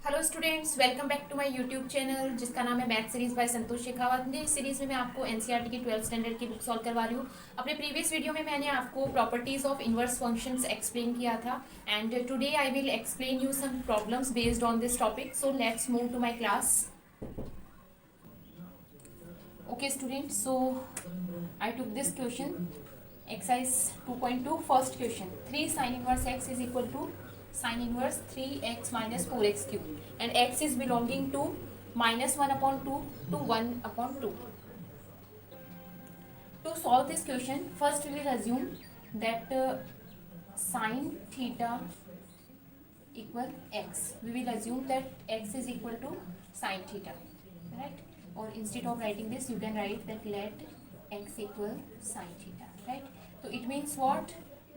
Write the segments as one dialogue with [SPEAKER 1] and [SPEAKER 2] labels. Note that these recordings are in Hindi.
[SPEAKER 1] Hello students, welcome back to my YouTube channel जिसका नाम है math series by Santosh Shekhawat. इस सीरीज में मैं आपको एनसीईआरटी की 12th स्टैंडर्ड की बुक सॉल्व करवा रही हूँ। अपने प्रीवियस वीडियो में मैंने आपको properties of inverse functions explain किया था and today I will explain you some problems based on this topic. So let's move to my class. Okay students, so I took this question exercise 2.2 first question 3 sin inverse x is equal to sin inverse 3x minus 4x cube and x is belonging to minus 1 upon 2 to 1 upon 2. To solve this question, first we will assume that sin theta equal x. We will assume that x is equal to sin theta, right? Or instead of writing this, you can write that let x equal sin theta, right? So it means what?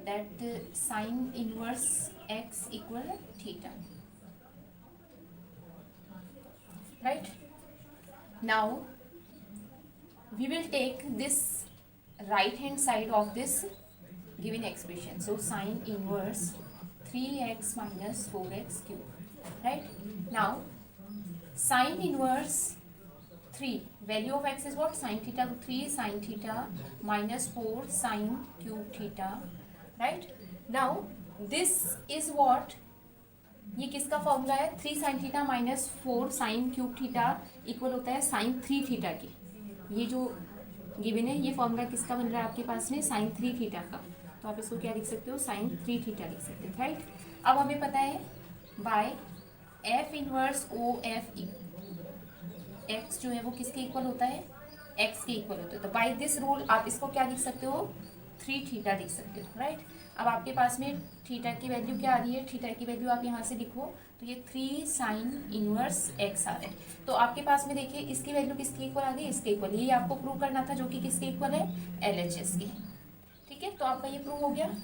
[SPEAKER 1] That sin inverse x equal theta, right? Now we will take this right hand side of this given expression. So sin inverse 3x minus 4x cube, right? Now sin inverse 3, value of x is what? Sin theta, 3 sin theta minus 4 sin cube theta, right? Now this is what? ये किसका फॉर्मूला है? 3 sin theta minus 4 sin cube theta equal होता है sin 3 थीटा की। ये जो गिवन है ये फॉर्मूला किसका बन रहा है आपके पास में? sin 3 थीटा का। तो आप इसको क्या लिख सकते हो? sin 3 थीटा लिख सकते हो, राइट? अब हमें पता है by f inverse o f x जो है वो किसके इक्वल होता है? एक्स के इक्वल होता है। तो बाय दिस रूल आप इसको क्या लिख सकते हो? 3 थीटा लिख सकते हो, राइट? अब आपके पास में थीटा की वैल्यू क्या आ रही है? थीटा की वैल्यू आप यहाँ से लिखो तो ये 3 साइन इनवर्स एक्स आ रहा है। तो आपके पास में देखिए इसकी वैल्यू किसके इक्वल आ गई? इसके इक्वल। ये आपको प्रूव करना था, जो कि किसके इक्वल है? एलएचएस की। ठीक है, तो आपका ये प्रूव हो गया।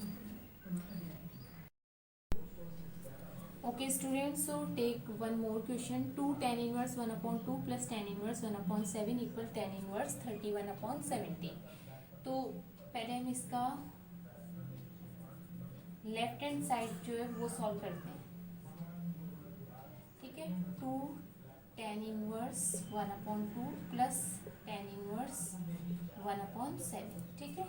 [SPEAKER 1] Okay students, so take one more question. 2 tan inverse 1 upon 2 plus tan inverse 1 upon 7 equal tan inverse 31 upon 17. तो पहले हम इसका लेफ्ट हैंड साइड जो है वो सॉल्व करते हैं। ठीक है, 2 tan inverse 1 upon 2 plus tan inverse 1 upon 7। ठीक है,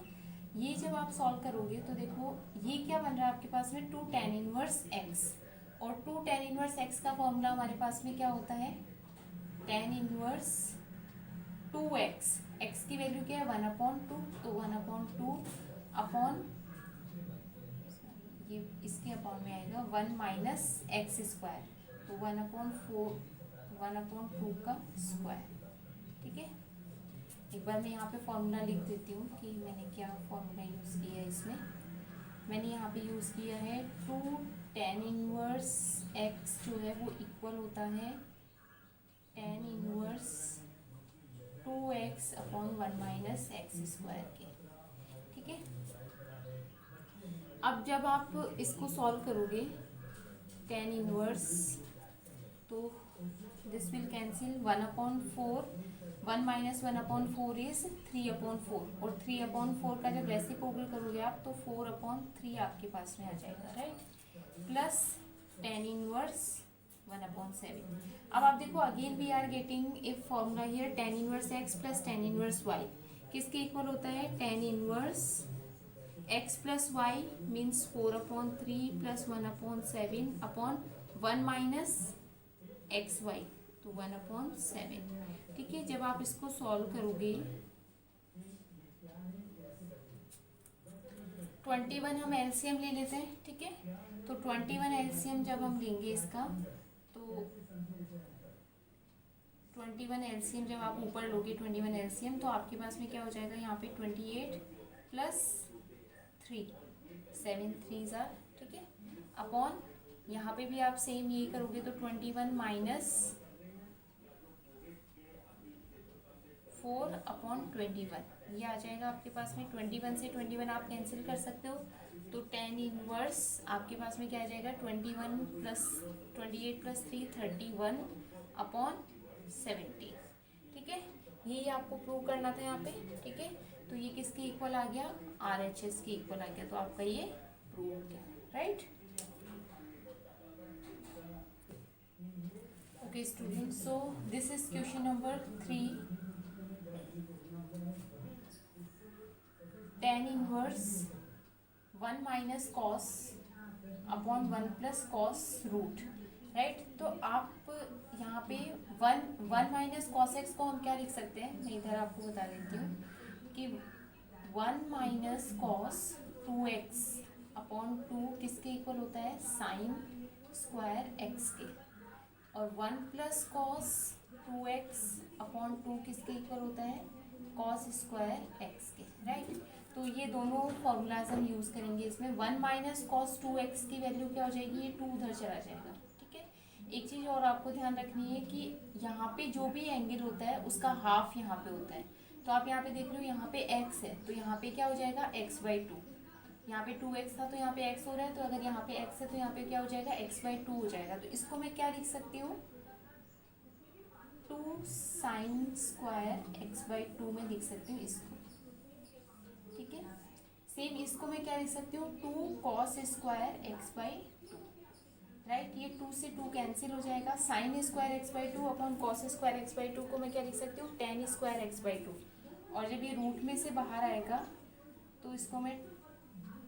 [SPEAKER 1] ये जब आप सॉल्व करोगे तो देखो ये क्या बन रहा है आपके पास में? 2 tan इनवर्स x, और 2 tan इनवर्स x का फॉर्मूला हमारे पास में क्या होता है? tan इनवर्स 2x, x की वैल्यू क्या है? 1 अपॉन 2, तो 1 अपॉन 2 अपॉन ये इसके अपॉन में आएगा 1 माइनस एक्स स्क्वायर, तो 1 अपॉन 4 1 अपॉन 2 का स्क्वायर। ठीक है, एक बार मैं यहाँ पे फॉर्मूला लिख देती हूँ कि मैंने क्या फॉर्मूला यूज़ किया है इसमें। मैंने यहाँ पे यूज़ किया है 2 tan इनवर्स x जो है वो इक्वल होता है tan inverse 2x upon 1 minus x square के। ठीक है, अब जब आप इसको सॉल्व करोगे tan इनवर्स, तो this will cancel 1 upon 4, 1 minus 1 upon 4 is 3 upon 4, और 3 अपॉन 4 का जब रेसिप्रोकल करोगे आप तो 4 अपॉन 3 आपके पास में आ जाएगा, right? Plus tan inverse 1 upon 7। अब आप देखो again we are getting a formula here, tan inverse x plus tan inverse y किसके इक्वल होता है? tan inverse x plus y means 4 upon 3 plus 1 upon 7 upon 1 minus x y, तो 1 अपॉन 7। ठीक है, जब आप इसको सॉल्व करोगे 21 हम एलसीएम ले लेते हैं। ठीक है, तो 21 एलसीएम जब हम लेंगे इसका, तो 21 एलसीएम जब आप ऊपर लोगे 21 एलसीएम, तो आपके पास में क्या हो जाएगा? यहाँ पे 28 प्लस 3 7 3 ज़ार। ठीक है, अपॉन यहाँ पे भी आप सेम यही करोगे तो 21 माइनस 4 अपॉन 21 ये आ जाएगा आपके पास में। 21 से 21 आप कैंसिल कर सकते हो, तो tan इनवर्स आपके पास में क्या आ जाएगा? 21 प्लस 28 प्लस 3 31 अपॉन 70। ठीक है, यही आपको प्रूव करना था यहाँ पे। ठीक है, तो ये किसके इक्वल आ गया? RHS के इक्वल आ गया, तो आपका ये प्रूव हो गया, right? Okay students, so this is question number 3. Tan inverse 1 minus cos upon 1 plus cos root, right. तो आप यहाँ पे 1 माइनस कॉस एक्स को हम क्या लिख सकते हैं, मैं इधर आपको बता देती हूँ कि 1 माइनस कॉस 2x अपॉन 2 किसके इक्वल होता है, साइन स्क्वायर एक्स के. और 1 प्लस कॉस 2x अपॉन 2 किसके इक्वल होता है, कॉस स्क्वायर एक्स के, राइट. तो ये दोनों फॉर्मूलाज हम यूज़ करेंगे इसमें. 1 माइनस कॉस 2x की वैल्यू क्या हो जाएगी, ये 2 उधर चला जाएगा, ठीक है. एक चीज़ और आपको ध्यान रखनी है कि यहाँ पे जो भी एंगल होता है उसका हाफ यहाँ पे होता है. तो आप यहाँ पे देख लो, यहाँ पे x है तो यहाँ पे क्या हो जाएगा, x/2. यहाँ पे 2x था तो यहाँ पे x हो रहा है, तो अगर यहाँ पे x है तो यहाँ पे क्या हो जाएगा, x/2 हो जाएगा. तो इसको मैं क्या लिख सकती हूँ, 2 साइन स्क्वायर x/2 में लिख सकती हूँ इसको, ठीक है. सेम इसको मैं क्या लिख सकती हूँ, 2 कॉस स्क्वायर x/2, राइट. ये 2 से 2 कैंसिल हो जाएगा. Sign square x/2 upon cos square x/2 को मैं क्या लिख सकती हूँ, टेन स्क्वायर x/2. और जब ये रूट में से बाहर आएगा तो इसको मैं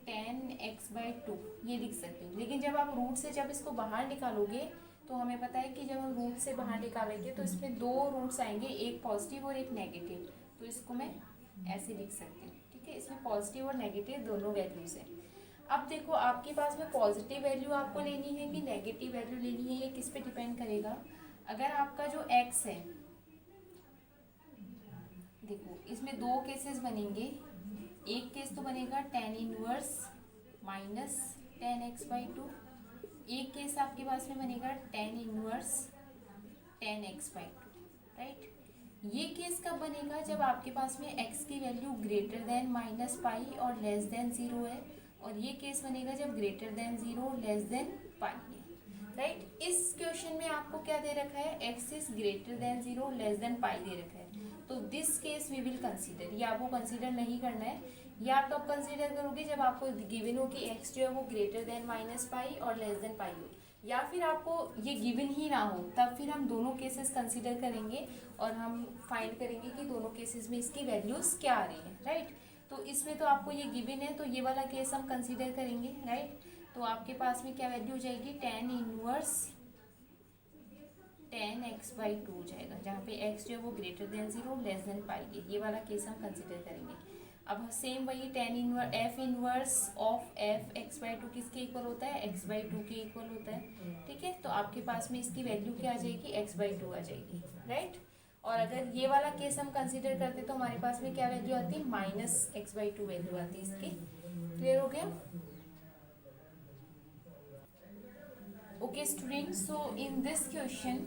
[SPEAKER 1] 10x/2 ये लिख सकती हूँ. लेकिन जब आप रूट से जब इसको बाहर निकालोगे तो हमें पता है कि जब हम रूट से बाहर निकालेंगे तो इसमें 2 रूट्स आएंगे, एक पॉजिटिव और एक नेगेटिव. तो इसको मैं ऐसे लिख सकती हूँ, ठीक है. इसमें पॉजिटिव और नेगेटिव दोनों वैल्यूज हैं. अब देखो, आपके पास में पॉजिटिव वैल्यू आपको लेनी है कि नेगेटिव वैल्यू लेनी है, ये किस पे डिपेंड करेगा. अगर आपका जो x है, देखो इसमें 2 केसेस बनेंगे. एक केस तो बनेगा tan इनवर्स माइनस 10x/2. एक केस आपके पास में बनेगा tan इनवर्स 10x/2, राइट. ये केस कब बनेगा, जब आपके पास में x की वैल्यू ग्रेटर देन -पाई और लेस देन 0 है. और ये केस बनेगा जब ग्रेटर देन 0 लेस देन पाई है, राइट. इस क्वेश्चन में आपको क्या दे रखा है, x is greater than 0 less than pi दे रखा है. तो this case we will consider. ये आपको कंसीडर नहीं करना है. ये आप तब कंसीडर करोगे जब आपको गिवन हो कि x जो है वो ग्रेटर देन -पाई और लेस देन पाई हो. या फिर आपको ये गिवन ही ना हो, तब फिर हम दोनों केसेस कंसीडर करेंगे और हम फाइंड करेंगे कि दोनों केसेस में इसकी वैल्यूज क्या आ रही हैं, राइट. तो इसमें तो आपको ये गिवन है तो ये वाला केस हम कंसीडर करेंगे, राइट. तो आपके पास में क्या वैल्यू हो जाएगी, tan इनवर्स 10x/2 हो जाएगा, जहाँ पे x जो है वो ग्रेटर देन 0 लेस देन पाई है. ये वाला केस हम कंसीडर करेंगे. अब सेम वही f inverse of f x/2 किसके इक्वल होता है, x/2 के इक्वल होता है, ठीक है. तो आपके पास में इसकी वैल्यू क्या आ जाएगी, x/2 आ जाएगी, राइट. और अगर ये वाला केस हम कंसीडर करते तो हमारे पास में क्या वैल्यू आती है, -x/2 वैल्यू आती है इसकी. क्लियर हो गया. Okay students, so in this question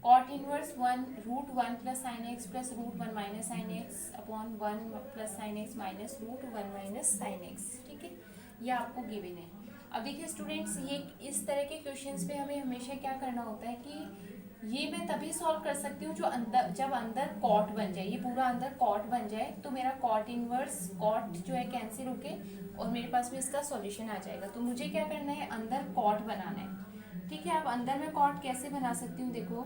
[SPEAKER 1] cot inverse 1 √1 plus sine x plus √1 minus sine x upon 1 plus sine x minus √1 minus sine x, ठीक है. ये आपको गिवन है. अब देखिए स्टूडेंट्स, ये इस तरह के क्वेश्चंस पे हमें हमेशा क्या करना होता है कि ये मैं तभी सॉल्व कर सकती हूँ जब अंदर कॉट बन जाए. ये पूरा अंदर कॉट बन जाए तो मेरा कॉट इनवर्स कॉट जो है कैंसिल होके और मेरे पास में इसका सॉल्यूशन आ जाएगा. तो मुझे क्या करना है, अंदर कॉट बनाना है, ठीक है. अब अंदर मैं कॉट कैसे बना सकती हूँ, देखो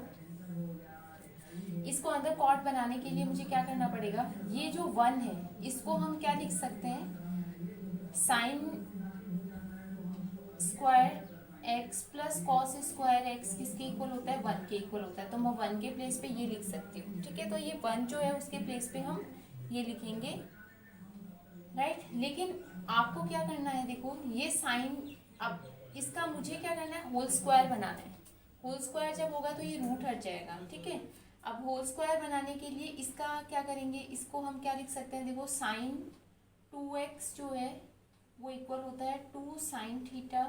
[SPEAKER 1] इसको अंदर कॉट बनाने के लिए मुझे क्या करना पड़ेगा, ये जो 1 है इसको हम क्या लिख सकते हैं, sine square x plus cos square x किसके इक्वल होता है, 1 के इक्वल होता है. तो मैं 1 के प्लेस पे ये लिख सकती हूँ, ठीक है. तो ये 1 जो है उसके प्लेस पे हम ये लिखेंगे, राइट. लेकिन आपको क्या करना है, देखो ये साइन, अब इसका मुझे क्या करना है, होल स्क्वायर बनाना है. होल स्क्वायर जब होगा तो ये रूट हट जाएगा, ठीक है. अब होल स्क्वायर बनाने के लिए इसका क्या करेंगे, इसको हम क्या लिख सकते हैं, देखो साइन 2x जो है वो इक्वल होता है 2 sine theta,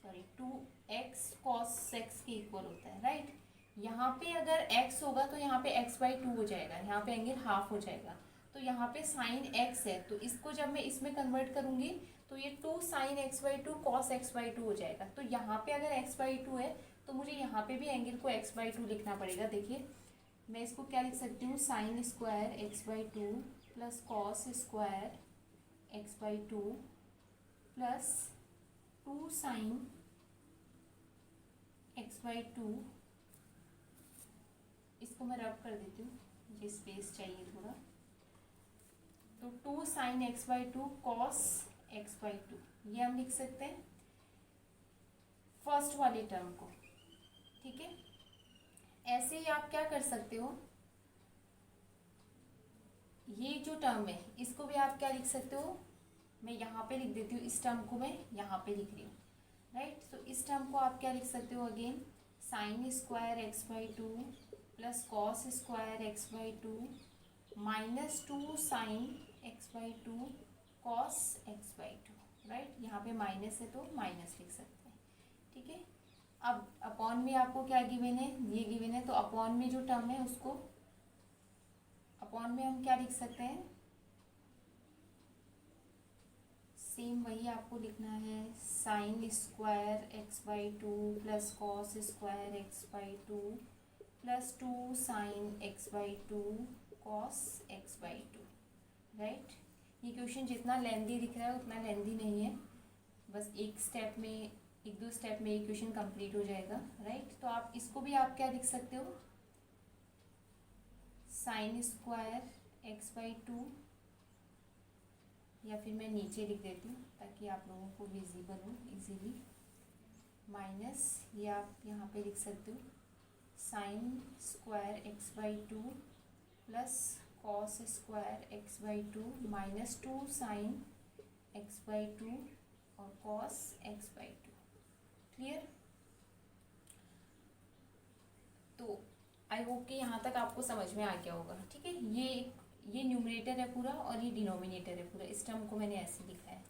[SPEAKER 1] sorry 2x cos x के इक्वल होता है, राइट. यहाँ पे अगर x होगा तो यहाँ पे x/2 हो जाएगा, यहाँ पे एंगल हाफ हो जाएगा. तो यहाँ पे साइन x है तो इसको जब मैं इसमें कन्वर्ट करूँगी तो ये 2 साइन x/2 कॉस x/2 हो जाएगा. तो यहाँ पे अगर x/2 है तो मुझे यहाँ पे भी एंगल को x/2 लिखना पड़ेगा. देखिए मैं इसको क्या लिख सकती हूँ, sine square x/2 plus cos square x/2 plus 2 sine x x/2, इसको मैं रब कर देती हूँ, मुझे स्पेस चाहिए थोड़ा, तो 2 sin x/2 cos x/2, ये हम लिख सकते हैं फर्स्ट वाले टर्म को। ठीक है, ऐसे ही आप क्या कर सकते हो, ये जो टर्म है इसको भी आप क्या लिख सकते हो, मैं यहाँ पे लिख देती हूँ, इस टर्म को मैं यहाँ पे लिख रही हूँ, राइट। तो इस टर्म को आप क्या लिख सकते हो, again sine square x/2 plus cos square x/2 minus 2 sine x/2 cos x/2, right. यहाँ पे माइनस है तो माइनस लिख सकते हैं। ठीक है, अब अपॉन में आपको क्या गिवन है, ये गिवन है, तो अपॉन में जो टर्म है उसको अपॉन में हम क्या लिख सकते हैं, सेम वही आपको लिखना है, sine square x/2 plus cos square x/2 plus 2 sine x/2 cos x/2, right. ये क्वेश्चन जितना लेंदी दिख रहा है उतना लेंदी नहीं है, बस एक दो स्टेप में ये क्वेश्चन कंप्लीट हो जाएगा, राइट। तो आप इसको भी आप क्या लिख सकते हो, साइन स्क्वायर x/2, या फिर मैं नीचे लिख देती हूँ ताकि आप लोगों को विजिबल हो इजीली, माइनस ये आप यहाँ पे लिख सकते हो sine square x/2 plus cos square x/2 minus 2 sine x/2 और कॉस x/2। क्लियर? तो आई होप कि यहाँ तक आपको समझ में आ गया होगा। ठीक है, ये न्यूमरेटर है पूरा और ये डिनोमिनेटर है पूरा, इस टर्म को मैंने ऐसे लिखा है।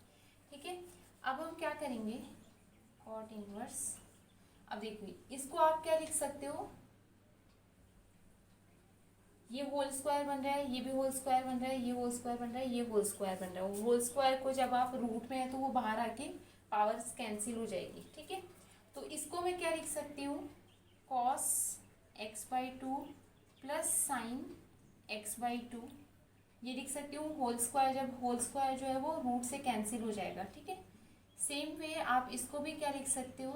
[SPEAKER 1] ठीक है, अब हम क्या करेंगे, कॉट इनवर्स। अब देखिए इसको आप क्या लिख सकते हो, ये होल स्क्वायर बन रहा है, ये भी होल स्क्वायर बन रहा है, ये होल स्क्वायर बन रहा है, ये होल स्क्वायर बन रहा है। होल स्क्वायर को जब आप रूट में है तो वो बाहर आके पावर्स कैंसिल हो जाएगी। ठीक है, तो इसको मैं क्या लिख सकती हूँ, cos x/2 plus sine x/2, ये लिख सकती हूँ होल स्क्वायर, जब होल स्क्वायर जो है वो रूट से कैंसिल हो जाएगा। ठीक है, सेम वे आप इसको भी क्या लिख सकते हो,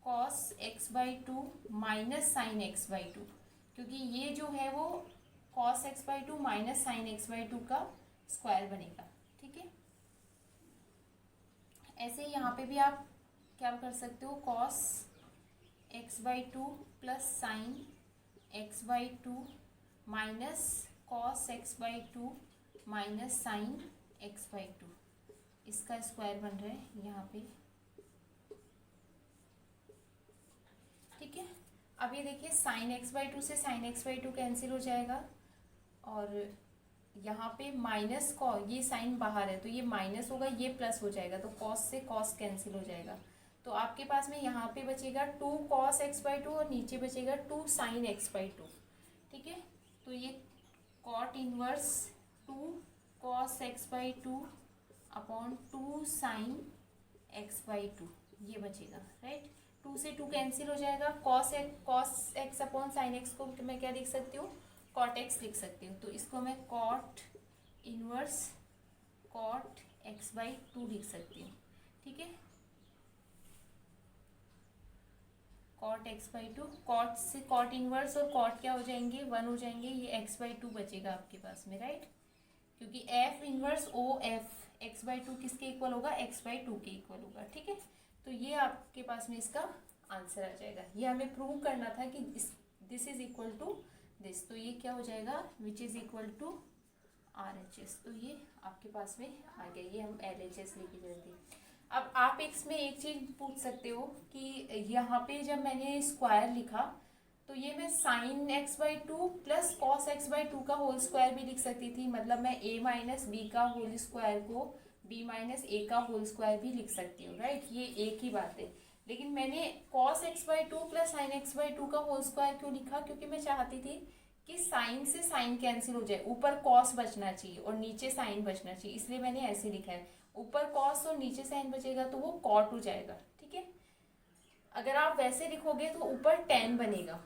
[SPEAKER 1] cos x/2 minus sine x/2, क्योंकि ये जो है वो cos x/2 minus sine x/2 का स्क्वायर बनेगा। ठीक है, ऐसे यहाँ पे भी आप क्या कर सकते हो, cos x/2 plus sine x/2 minus cos x/2 minus sine x/2, इसका स्क्वायर बन रहा है यहाँ पे। ठीक है, अब ये देखिए साइन x/2 से साइन x/2 कैंसिल हो जाएगा, और यहाँ पे माइनस को, ये साइन बाहर है तो ये माइनस होगा, ये प्लस हो जाएगा, तो कॉस से कॉस कैंसिल हो जाएगा। तो आपके पास में यहाँ पे बचेगा 2 cos x/2 और नीचे बचेगा 2 sin x/2। ठीक है, तो ये कॉट इनवर्स 2 cos x/2 अपॉन 2 sin x/2 ये बचेगा, राइट। 2 से 2 कैंसिल हो जाएगा, cos x upon sin x को मैं क्या लिख सकती हूँ, cot x लिख सकती हूँ। तो इसको मैं कॉट इनवर्स cot x/2 लिख सकती हूँ। ठीक है, कॉट x/2, कॉट से कॉट इनवर्स और कॉट क्या हो जाएंगे, 1 हो जाएंगे, ये x/2 बचेगा आपके पास में, राइट। क्योंकि f inverse o F x/2 किसके इक्वल होगा, x/2 के इक्वल होगा। ठीक है, तो ये आपके पास में इसका आंसर आ जाएगा। ये हमें प्रूव करना था कि this is equal to this, तो ये क्या हो जाएगा, which is equal to RHS। तो ये आपके पास में आ गया, ये हम LHS लेके जाते हैं। अब आप इसमें एक चीज़ पूछ सकते हो कि यहाँ पे जब मैंने स्क्वायर लिखा तो ये मैं sign x/2 plus cos x/2 का होल स्क्वायर भी लिख सकती थी, मतलब मैं a माइनस बी का होल स्क्वायर को b माइनस ए का होल स्क्वायर भी लिख सकती हूँ, राइट। ये एक ही बात है, लेकिन मैंने cos x/2 plus sine x/2 का होल स्क्वायर क्यों लिखा, क्योंकि मैं चाहती थी कि साइन से साइन कैंसिल हो जाए, ऊपर कॉस बचना चाहिए और नीचे साइन बचना चाहिए, इसलिए मैंने ऐसे लिखा है। ऊपर कॉस और नीचे साइन बचेगा तो वो कॉट हो जाएगा। ठीक है, अगर आप वैसे लिखोगे तो ऊपर टेन बनेगा,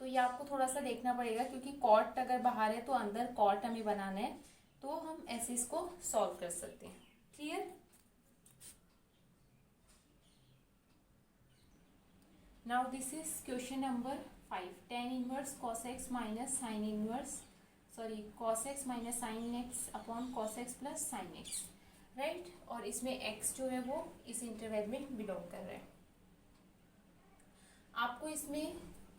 [SPEAKER 1] तो ये आपको थोड़ा सा देखना पड़ेगा, क्योंकि कॉट अगर बाहर है तो अंदर कॉट हमें बनाना है, तो हम ऐसे इसको सॉल्व कर सकते हैं। Clear? Now this is question number 5. Tan inverse cos x minus sin inverse cos x minus sin x upon cos x plus sin x, right. और इसमें x जो है वो इस इंटरवल में बिलोंग कर रहा है. आपको इसमें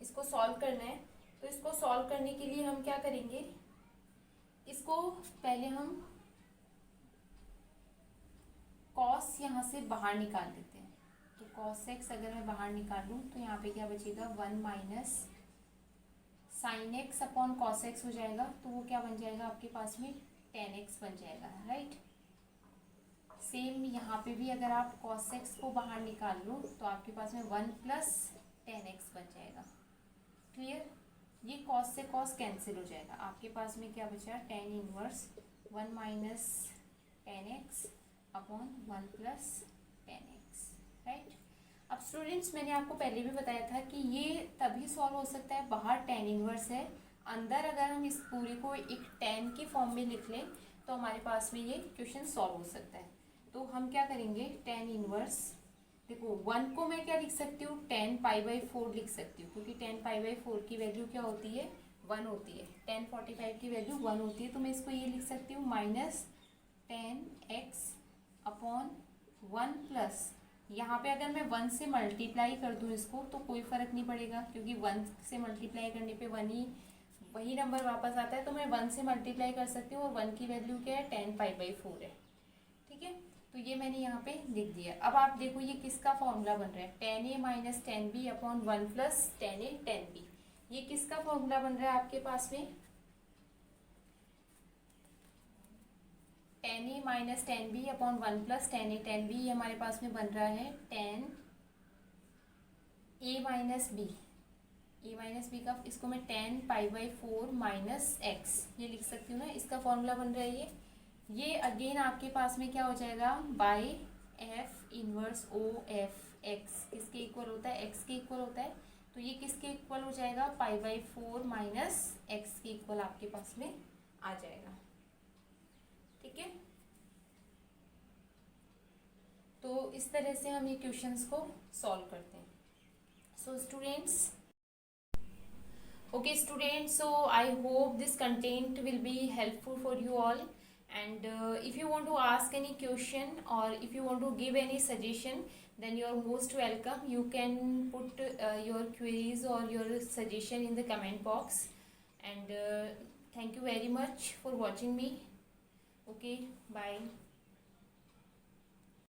[SPEAKER 1] इसको सॉल्व करना है. तो इसको सॉल्व करने के लिए हम क्या करेंगे, इसको पहले हम cos यहाँ से बाहर निकाल देते हैं. तो cos x अगर मैं बाहर निकालूँ तो यहाँ पे क्या बचेगा, 1 minus sine x upon cos x हो जाएगा. तो वो क्या बन जाएगा आपके पास में, tan x बन जाएगा, राइट. सेम यहाँ पे भी अगर आप cos x को बाहर निकाल लो तो आपके पास में 1 प्लस tan x बन जाएगा. क्लियर. ये cos से cos कैंसिल हो जाएगा. आपके पास में क्या बचा, tan inverse 1 minus tan x upon 1 plus tan x, right. अब स्टूडेंट्स मैंने आपको पहले भी बताया था कि ये तभी सॉल्व हो सकता है, बाहर tan इनवर्स है, अंदर अगर हम इस पूरे को एक tan की फॉर्म में लिख लें तो हमारे पास में ये क्वेश्चन सॉल्व हो सकता है. तो हम क्या करेंगे, tan इनवर्स, देखो 1 को मैं क्या लिख सकती हूँ, tan π/4 लिख सकती हूँ, क्योंकि tan π/4 की वैल्यू क्या होती है, 1 होती है. tan 45 की वैल्यू 1 होती है. तो मैं इसको ये लिख सकती हूँ minus tan x upon 1 plus, यहाँ पे अगर मैं 1 से मल्टीप्लाई कर दूँ इसको तो कोई फ़र्क नहीं पड़ेगा, क्योंकि 1 से मल्टीप्लाई करने पे वही नंबर वापस आता है. तो मैं 1 से मल्टीप्लाई कर सकती हूँ और 1 की वैल्यू क्या है, tan π/4 है. ठीक है. तो ये मैंने यहाँ पे लिख दिया. अब आप देखो ये किसका फॉर्मूला बन रहा है, tan a minus tan b upon 1 plus tan a tan b. ये किसका फॉर्मूला बन रहा है आपके पास में, tan a minus tan b upon 1 plus tan a tan b. ये हमारे पास में बन रहा है tan a माइनस b का, इसको मैं tan π/4 माइनस x ये लिख सकती हूँ ना, इसका फॉर्मूला बन रहा है ये अगेन आपके पास में क्या हो जाएगा, by f inverse o f x किसके इक्वल होता है, x के इक्वल होता है. तो ये किसके इक्वल हो जाएगा, π/4 माइनस x के इक्वल आपके पास में आ जाएगा. ठीक है. तो इस तरह से हम ये क्वेश्चंस को सॉल्व करते हैं. So students, okay students, so I hope this content will be helpful for you all, and if you want to ask any question or if you want to give any suggestion, then you are most welcome. You can put your queries or your suggestion in the comment box, and thank you very much for watching me. Okay, bye.